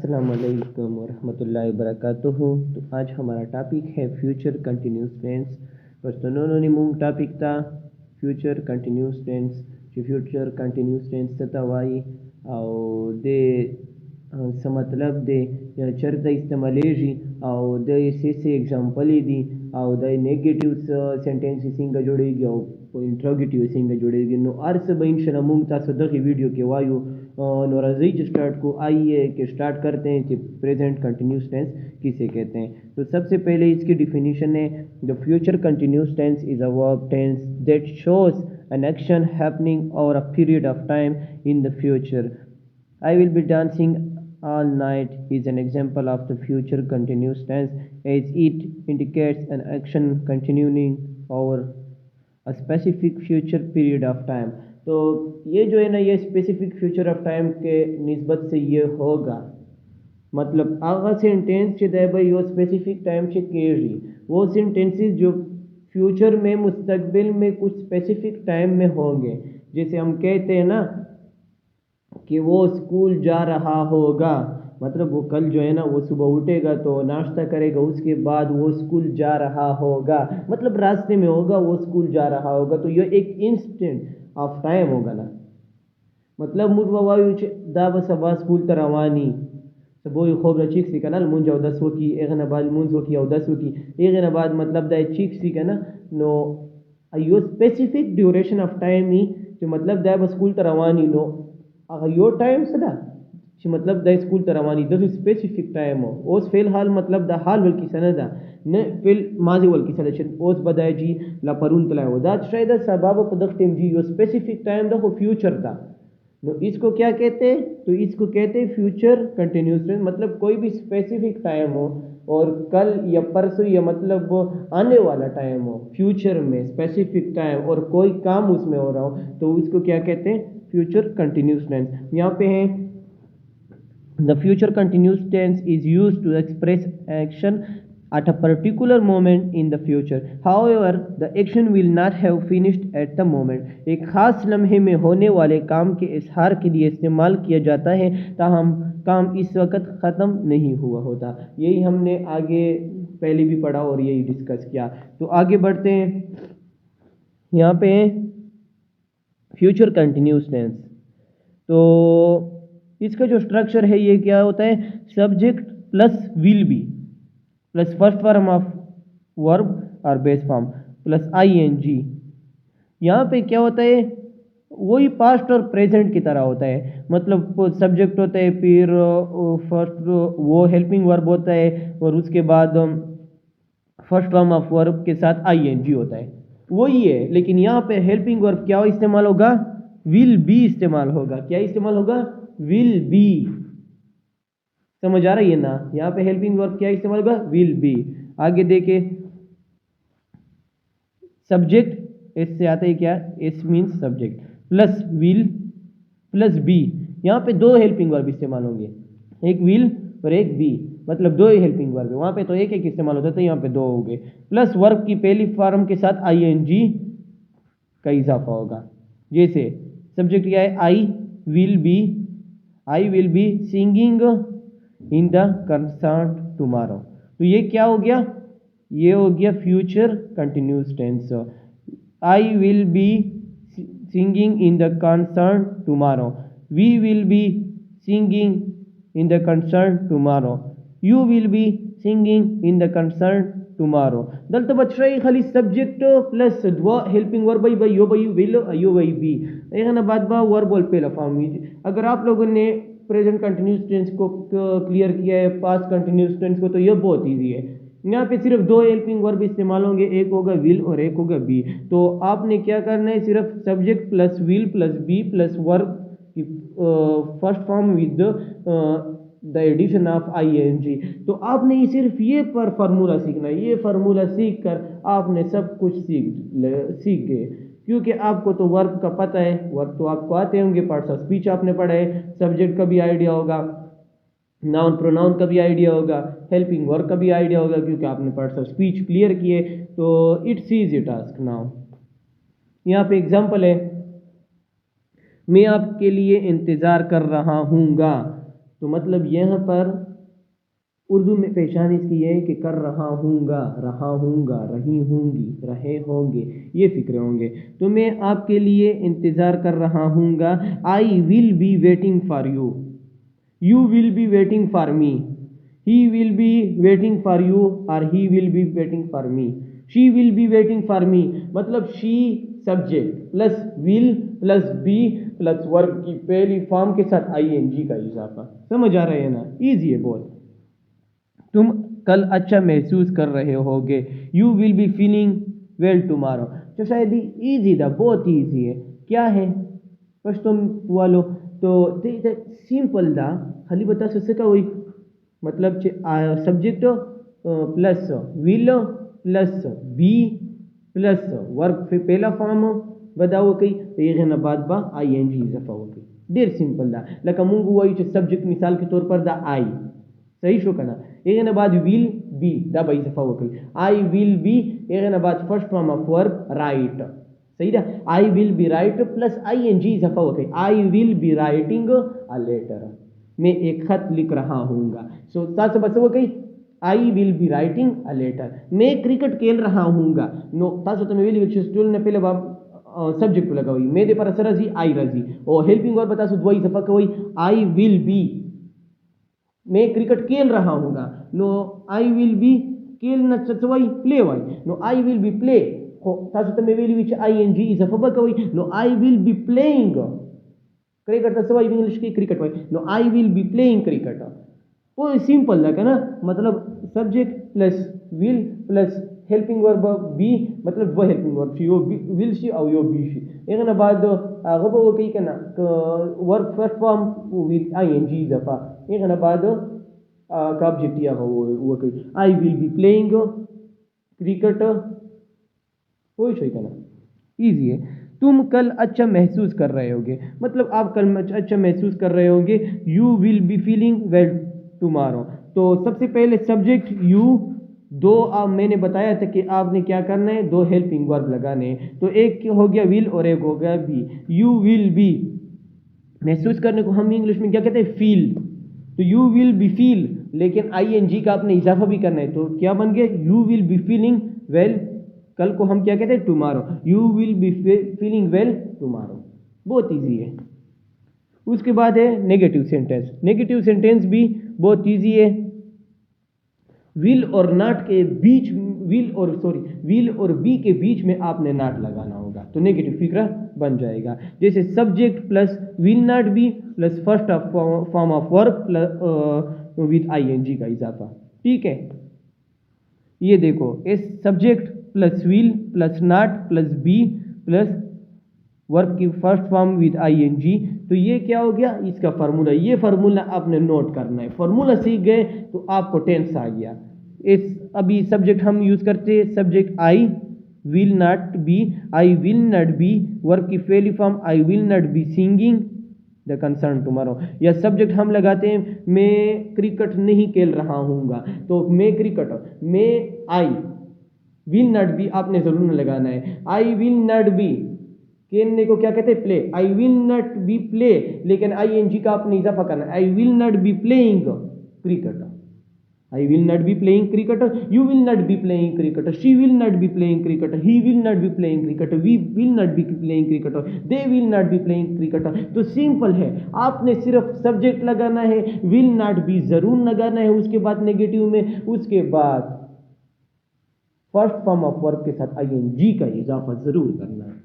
अस्सलामुअलैकुम वरहमतुल्लाहि वबरकातुहू। तो आज हमारा टॉपिक है फ्यूचर कंटिन्यूस टेंस। दोस्तों मूंग टॉपिक था फ्यूचर कंटिन्यूस टेंस। जो फ्यूचर कंटिन्यूस टेंस तवाई और दे स मतलब दे चरता इस्तेमालेजी और दे से एग्जांपल दी और दे नेगेटिव सेंटेंस सिंगा जोड़ेगी और इंट्रोगेटिव सिंगा जोड़ेगी नो अर्स इंशाल्लाह मूंग ता सदकी वीडियो के वायु नोराजी स्टार्ट को आइए कि स्टार्ट करते हैं कि प्रेजेंट कंटिन्यूस टेंस किसे कहते हैं। तो सबसे पहले इसकी डिफिनीशन है the future continuous tense is a verb tense that shows an action happening over a period of time in the future. I will be dancing all night is an example of the future continuous tense as it indicates an action continuing over a specific future period of time. तो ये जो है ना ये specific future of time के निस्बत से ये होगा मतलब आगा सेंटेंस जो भाई वो स्पेसिफिक टाइम से केरी वो सेंटेंसेस जो फ्यूचर में मुस्तकबिल में कुछ स्पेसिफिक टाइम में होंगे। जैसे हम कहते हैं ना कि वो स्कूल जा रहा होगा मतलब वो कल जो है ना वो सुबह उठेगा तो नाश्ता करेगा उसके बाद वो स्कूल जा रहा होगा मतलब रास्ते में होगा वो स्कूल जा रहा होगा। तो ये एक इंस्टेंट ऑफ टाइम होगा ना मतलब मुझवायु दाब सबा स्कूल तरवानी सबोई खूब चीक सी कना मुंज और 10 की एक न बाद मुंज की और 10 की एक न बाद मतलब दा चीक सी कना नो यो स्पेसिफिक ड्यूरेशन ऑफ टाइम ही जो मतलब दा स्कूल तरवानी नो अगर यो टाइम सदा मतलब दा स्कूल तरवानी द स्पेसिफिक टाइम हो ओस फेल हाल मतलब दा हाल वल की सनदा न फेल माजी वल की सलेशन ओस बदाय जी ला परून तला हो दा शायद सबब पदक्तिम जी यो स्पेसिफिक टाइम दा फ्यूचर का तो इसको क्या कहते हैं तो इसको कहते हैं फ्यूचर कंटिन्यूस टेंस। मतलब कोई भी स्पेसिफिक टाइम हो और कल या परसों या मतलब वो आने वाला टाइम हो फ्यूचर में स्पेसिफिक टाइम और कोई काम उसमें हो रहा हो तो इसको क्या कहते हैं फ्यूचर कंटिन्यूस टेंस। यहाँ पे है the future continuous tense is used to express action at a particular moment in the future. However, the action will not have finished at the moment. एक खास लम्हे में होने वाले काम के इजहार के लिए इस्तेमाल किया जाता है ताहम काम इस वक्त ख़त्म नहीं हुआ होता। यही हमने आगे पहले भी पढ़ा और यही डिस्कस किया। तो आगे बढ़ते हैं यहाँ पे फ्यूचर कंटिन्यूस टेंस। तो इसका जो स्ट्रक्चर है ये क्या होता है subject plus will be plus first form of verb और बेस फॉर्म प्लस आईएनजी। यहाँ पे क्या होता है वही पास्ट और प्रेजेंट की तरह होता है मतलब सब्जेक्ट होता है फिर फर्स्ट वो हेल्पिंग वर्ब होता है और उसके बाद फर्स्ट फॉर्म ऑफ वर्ब के साथ आईएनजी होता है वही है। लेकिन यहाँ पे हेल्पिंग वर्ब क्या इस्तेमाल होगा विल बी इस्तेमाल होगा। क्या इस्तेमाल होगा विल बी। समझ आ रही है ना यहाँ पे हेल्पिंग वर्ब क्या इस्तेमाल होगा विल बी। आगे देखे सब्जेक्ट एस से आता है क्या S means subject plus will plus be. यहाँ पे दो हेल्पिंग वर्ब इस्तेमाल होंगे एक विल और एक बी मतलब दो ही हेल्पिंग वर्ब है। वहाँ पे तो एक एक इस्तेमाल होता था यहाँ पे दो हो गए प्लस वर्ब की पहली फॉर्म के साथ आईएनजी का इजाफा होगा। जैसे सब्जेक्ट क्या है I will be singing in the concert tomorrow. तो ये क्या हो गया ये हो गया future continuous tense. I will be singing in the concert tomorrow we will be singing in the concert tomorrow you will be singing in the concert tomorrow. दल तो बच रही खाली सब्जेक्ट प्लस वो हेल्पिंग वर्ब भाई यो भाई will यो भाई बी एक ना बाद बा वर्ब बोल पे लफाऊंगी। अगर आप लोगों ने प्रेजेंट कंटिन्यूस टेंस को क्लियर किया है पास्ट कंटिन्यूस टेंस को तो ये बहुत इजी है। यहाँ पे सिर्फ दो हेल्पिंग वर्ब इस्तेमाल होंगे एक होगा विल और एक होगा बी। तो आपने क्या करना है सिर्फ subject plus will plus be plus verb की first form with the addition of ING. तो आपने ये सिर्फ ये पर फार्मूला सीखना है। ये फार्मूला सीख कर आपने सब कुछ सीख गए क्योंकि आपको तो वर्ब का पता है वर्ब तो आपको आते होंगे पार्ट्स ऑफ स्पीच आपने पढ़ा है सब्जेक्ट का भी आइडिया होगा नाउन प्रोनाउन का भी आइडिया होगा हेल्पिंग वर्ब का भी आइडिया होगा क्योंकि आपने पार्ट्स ऑफ स्पीच क्लियर किए। तो इट्स इजी टास्क। नाउ यहाँ पे एग्जांपल है मैं आपके लिए इंतज़ार कर रहा हूँगा तो मतलब यहाँ पर उर्दू में पहचान इसकी ये है कि कर रहा हूँगा, रही होंगी, रहे होंगे, ये फिक्रे होंगे। तो मैं आपके लिए इंतज़ार कर रहा हूँगा। I will be waiting for you, you will be waiting for me, he will be waiting for you और he will be waiting for me, she will be waiting for me. मतलब she subject plus will plus be plus verb की पहली form के साथ ING का इजाफा। समझ आ रहा है ना? ईजी है बहुत। तुम कल अच्छा महसूस कर रहे होगे, you will be feeling well tomorrow. तो शायद ईजी था, बहुत ईजी है। क्या है बस तुम वालो तो सिंपल था, खाली बता सका वही। मतलब subject plus will plus be plus verb फिर पहला फॉर्म बताओ कई तो ये ना बाद बा आई एन जी इजाफा हो गई। डेर सिंपल दा लका मुंगू वही सब्जेक्ट मिसाल के तौर पर दा आई सही शो करना एक ना बाद विल बी दा बाई इजाफा हो गई। आई विल बी एक ना बाद first form of verb write सही था। I will be write plus I N G इजाफा हो गई। I will be writing a letter, मैं एक खत लिख रहा हूँगा। सो सात बस हो गई I will be writing a letter. मैं क्रिकेट खेल रहा हूँगा नो तासो तुम्हें विल विच स्टूल ने पहले बाब सब्जेक्ट लगा हुई मेरे पर असर रजी आई रजी और हेल्पिंग और बता सो दुआई सफा हुई आई विल बी मैं क्रिकेट खेल रहा हूँगा नो आई विल बी खेल न चचवाई प्ले वाई no I will be play तासो तुम्हें will which I N G सफा हुई no I will be playing cricket तसवाई इंग्लिश की क्रिकेट वाई no I will be playing cricket. वो सिंपल लगा ना, मतलब subject plus will plus helping verb be मतलब वो helping verb she yo will she और यो बी शी एक ना बाद गब वो कही करना verb first form with I N G दफा एक ना बाद का ऑब्जेक्ट या वो कही I will be playing cricket वही सही करना ईजी है। तुम कल अच्छा महसूस कर रहे होगे, मतलब आप कल अच्छा महसूस कर रहे होगे। You will be feeling well tomorrow. तो सबसे पहले सब्जेक्ट यू दो मैंने बताया था कि आपने क्या करना है, दो हेल्पिंग वर्ब लगाने हैं। तो एक हो गया विल और एक हो गया बी। यू विल बी महसूस करने को हम इंग्लिश में क्या कहते हैं, फील। तो यू विल बी फील लेकिन आई एन जी का आपने इजाफा भी करना है। तो क्या बन गया, you will be feeling well, कल को हम क्या कहते हैं, tomorrow. You will be feeling well tomorrow, बहुत इजी है। उसके बाद है नेगेटिव सेंटेंस। नेगेटिव सेंटेंस भी बहुत इजी है। विल और नॉट के बीच विल और बी के बीच में आपने नॉट लगाना होगा तो नेगेटिव फिक्रा बन जाएगा। जैसे subject plus will not be plus first form of verb with I N G का इजाफा। ठीक है, ये देखो इस subject plus will plus not plus be plus verb की first form with I N G. तो ये क्या हो गया, इसका फार्मूला। ये फार्मूला आपने नोट करना है। फार्मूला सीख गए तो आपको टेंस आ गया। इस अभी सब्जेक्ट हम यूज करते हैं, subject I will not B, I will not B verb की पहली form I will not be singing the concert tomorrow. या सब्जेक्ट हम लगाते हैं मैं क्रिकेट नहीं खेल रहा हूँगा, तो मैं क्रिकेट मैं आई विल नॉट बी आपने जरूर लगाना है। आई विल नॉट बी खेलने को क्या कहते हैं, play. I will not be play लेकिन आई एन जी का आपने इजाफा करना है। I will not be playing cricket, I will not be playing cricket, you will not be playing cricket, she will not be playing cricket, he will not be playing cricket, we will not be playing cricket, they will not be playing cricket. तो simple है, आपने सिर्फ subject लगाना है, will not B जरूर लगाना है, उसके बाद नेगेटिव में, उसके बाद फर्स्ट फॉर्म ऑफ वर्ब के साथ आई एन जी का इजाफा जरूर करना है।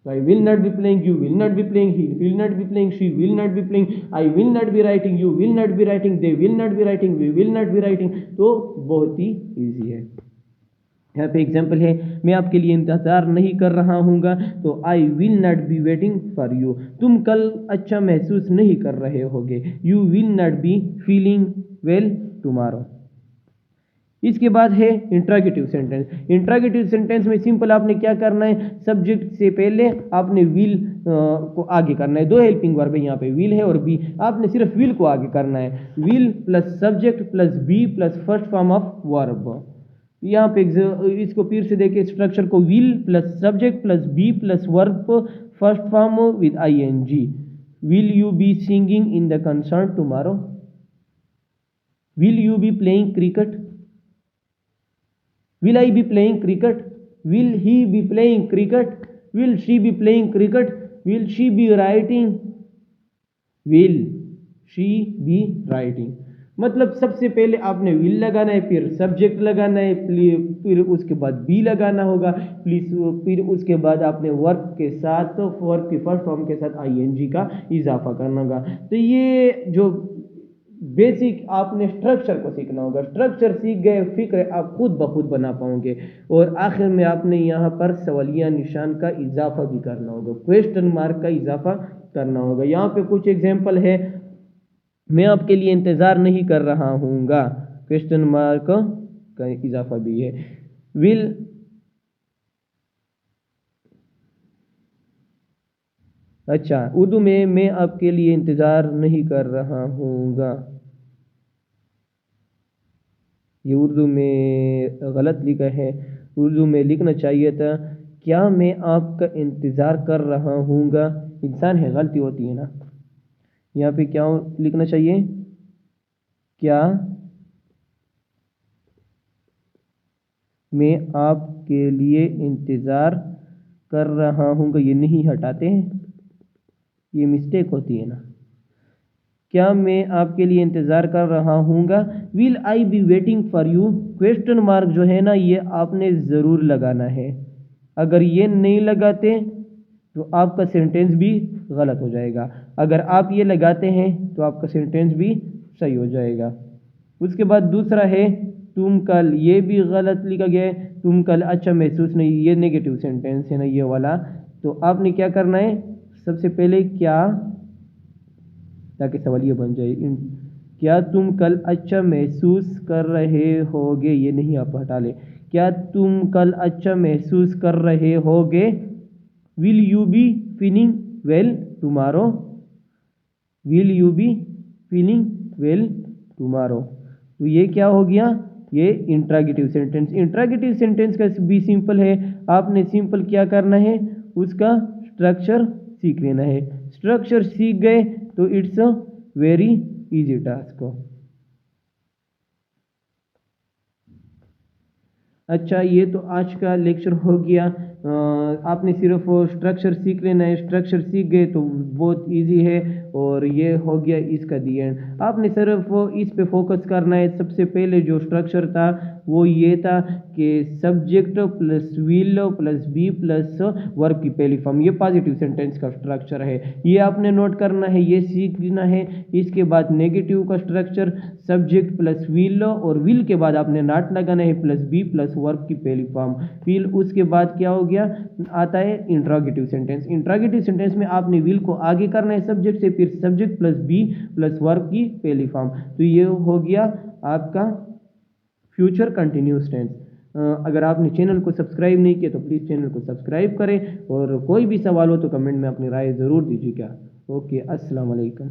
So I will not be playing, you will not be playing, he will not be playing, she will not be playing, I will not be writing, you will not be writing, they will not be writing, we will not be writing। तो बहुत ही easy है। यहाँ पे example है, मैं आपके लिए इंतजार नहीं कर रहा हूँगा, तो आई will not B waiting for you. तुम कल अच्छा महसूस नहीं कर रहे होगे, you will not be feeling well tomorrow. इसके बाद है इंट्रागेटिव सेंटेंस। इंट्रागेटिव सेंटेंस में सिंपल आपने क्या करना है, सब्जेक्ट से पहले आपने विल को आगे करना है। दो हेल्पिंग वर्ब है यहाँ पे, विल है और बी, आपने सिर्फ विल को आगे करना है। Will plus subject plus be plus first form of verb. यहाँ पे इसको फिर से देखिए स्ट्रक्चर को, will plus subject plus be plus verb first form with I N G. Will you be singing in the concert tomorrow, will you be playing cricket, will I be playing cricket, will he be playing cricket, will she be playing cricket, will she be writing, will she be writing. मतलब सबसे पहले आपने will लगाना है, फिर subject लगाना है, फिर उसके बाद बी लगाना होगा, प्लीज, फिर उसके बाद आपने वर्ब के साथ, वर्ब की फर्स्ट फॉर्म के साथ आईएनजी का इजाफा करना होगा। तो ये जो बेसिक आपने स्ट्रक्चर को सीखना होगा। स्ट्रक्चर सीख गए, फिक्र आप खुद ब खुद बना पाओगे। और आखिर में आपने यहाँ पर सवालिया निशान का इजाफा भी करना होगा, क्वेश्चन मार्क का इजाफा करना होगा। यहाँ पे कुछ एग्जाम्पल है, मैं आपके लिए इंतज़ार नहीं कर रहा हूँगा, क्वेश्चन मार्क का इजाफा भी है। विल, अच्छा, उर्दू में मैं आपके लिए इंतज़ार नहीं कर रहा हूँगा, ये उर्दू में गलत लिखा है। उर्दू में लिखना चाहिए था क्या मैं आपका इंतज़ार कर रहा हूँगा। इंसान है, गलती होती है ना। यहाँ पे क्या लिखना चाहिए, क्या मैं आपके लिए इंतज़ार कर रहा हूँगा, ये नहीं हटाते हैं, ये मिस्टेक होती है ना। क्या मैं आपके लिए इंतज़ार कर रहा हूँगा, will I be waiting for you, question mark जो है ना ये आपने ज़रूर लगाना है। अगर ये नहीं लगाते तो आपका सेंटेंस भी गलत हो जाएगा, अगर आप ये लगाते हैं तो आपका सेंटेंस भी सही हो जाएगा। उसके बाद दूसरा है तुम कल, ये भी गलत लिखा गया है, तुम कल अच्छा महसूस नहीं, ये नेगेटिव सेंटेंस है ना ये वाला। तो आपने क्या करना है, सबसे पहले क्या, ताकि सवाल ये बन जाए, क्या तुम कल अच्छा महसूस कर रहे होगे, ये नहीं आप हटा ले, क्या तुम कल अच्छा महसूस कर रहे होगे, will you be feeling well tomorrow, will you be feeling well tomorrow. तो ये क्या हो गया, ये इंट्रागेटिव सेंटेंस। इंट्रागेटिव सेंटेंस का भी सिंपल है, आपने सिंपल क्या करना है, उसका स्ट्रक्चर सीख लेना है। स्ट्रक्चर सीख गए तो it's a very easy task. अच्छा, ये तो आज का लेक्चर हो गया। आपने सिर्फ स्ट्रक्चर सीख लेना है, स्ट्रक्चर सीख गए तो बहुत इजी है, और ये हो गया इसका दी एंड। आपने सिर्फ इस पे फोकस करना है। सबसे पहले जो स्ट्रक्चर था वो ये था कि subject plus will plus be plus verb की पहली फॉर्म, ये पॉजिटिव सेंटेंस का स्ट्रक्चर है, ये आपने नोट करना है, ये सीखना है। इसके बाद नेगेटिव का स्ट्रक्चर, सब्जेक्ट प्लस विल, और विल के बाद आपने नॉट लगाना है, प्लस बी प्लस वर्ब की पहली फॉर्म। फिर उसके बाद क्या हो गया, आता है इंट्रोगेटिव सेंटेंस। इंट्रोगेटिव सेंटेंस में आपने विल को आगे करना है सब्जेक्ट से, फिर subject plus be plus verb की पहली फॉर्म। तो ये हो गया आपका फ्यूचर कंटिन्यूस टेंस। अगर आपने चैनल को सब्सक्राइब नहीं किया तो प्लीज़ चैनल को सब्सक्राइब करें, और कोई भी सवाल हो तो कमेंट में अपनी राय ज़रूर दीजिएगा। ओके, अस्सलाम वालेकुम।